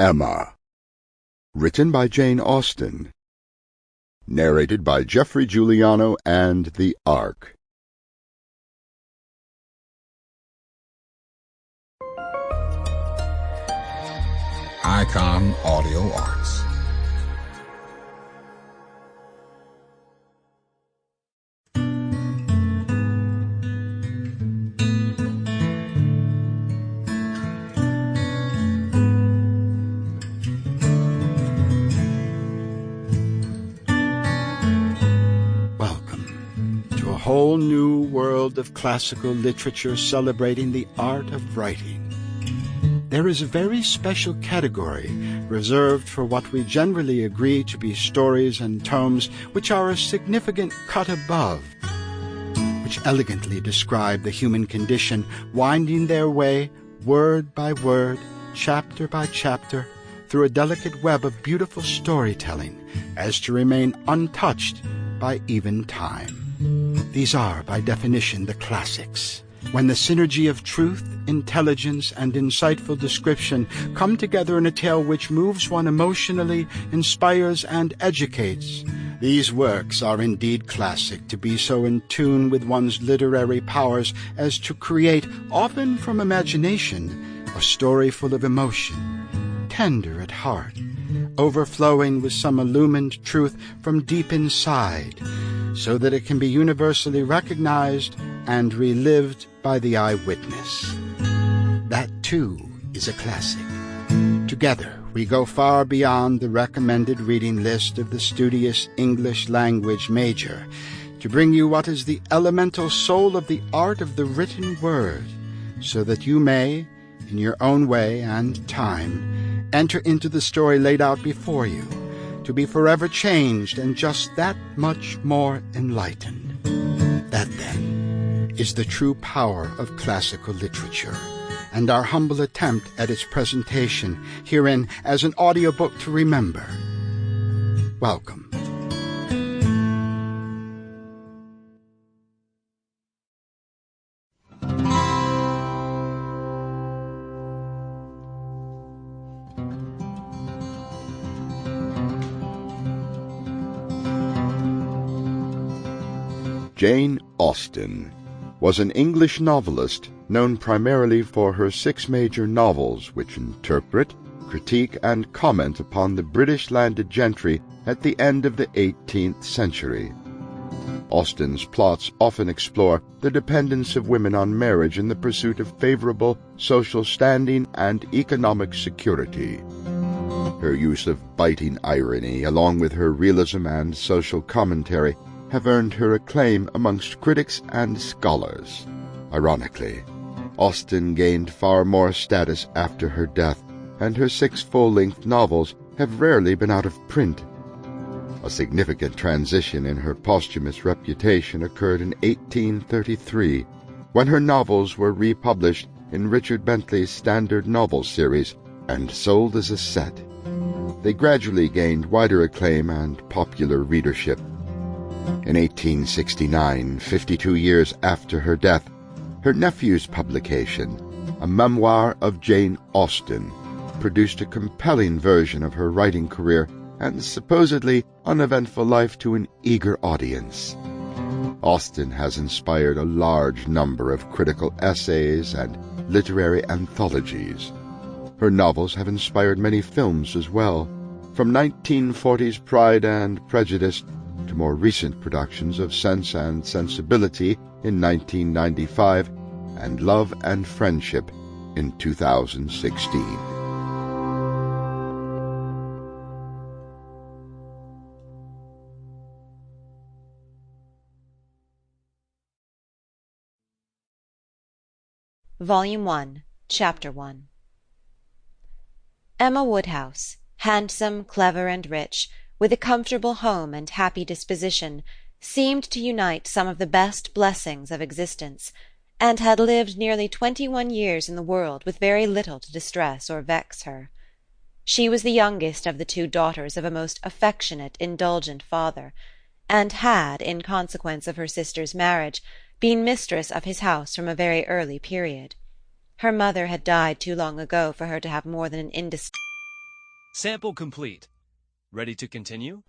Emma. Written by Jane Austen. Narrated by Geoffrey, Giuliano, and the Ark. Icon Audio Arts. Welcome to a whole new world of classical literature celebrating the art of writing. There is a very special category reserved for what we generally agree to be stories and tomes which are a significant cut above, which elegantly describe the human condition, winding their way, word by word, chapter by chapter, through a delicate web of beautiful storytelling, as to remain untouched by even time. These are, by definition, the classics, when the synergy of truth, intelligence, and insightful description come together in a tale which moves one emotionally, inspires, and educates. These works are indeed classic, to be so in tune with one's literary powers as to create, often from imagination, a story full of emotion, tender at heart, overflowing with some illumined truth from deep inside, so that it can be universally recognized and relived by the eyewitness. That, too, is a classic. Together, we go far beyond the recommended reading list of the studious English language major to bring you what is the elemental soul of the art of the written word, so that you may, in your own way and time, enter into the story laid out before you, to be forever changed and just that much more enlightened. That, then, is the true power of classical literature, and our humble attempt at its presentation herein as an audiobook to remember. Welcome. Jane Austen was an English novelist known primarily for her 6 major novels which interpret, critique, and comment upon the British landed gentry at the end of the 18th century. Austen's plots often explore the dependence of women on marriage in the pursuit of favorable social standing and economic security. Her use of biting irony, along with her realism and social commentary, have earned her acclaim amongst critics and scholars. Ironically, Austen gained far more status after her death, and her 6 full-length novels have rarely been out of print. A significant transition in her posthumous reputation occurred in 1833, when her novels were republished in Richard Bentley's Standard Novel series and sold as a set. They gradually gained wider acclaim and popular readership. In 1869, 52 years after her death, her nephew's publication, A Memoir of Jane Austen, produced a compelling version of her writing career and supposedly uneventful life to an eager audience. Austen has inspired a large number of critical essays and literary anthologies. Her novels have inspired many films as well, from 1940's Pride and Prejudice to more recent productions of Sense and Sensibility in 1995 and Love and Friendship in 2016. Volume 1, Chapter 1. Emma Woodhouse, handsome, clever, and rich, with a comfortable home and happy disposition, seemed to unite some of the best blessings of existence, and had lived nearly 21 years in the world with very little to distress or vex her. She was the youngest of the 2 daughters of a most affectionate, indulgent father, and had, in consequence of her sister's marriage, been mistress of his house from a very early period. Her mother had died too long ago for her to have more than an Sample complete. Ready to continue?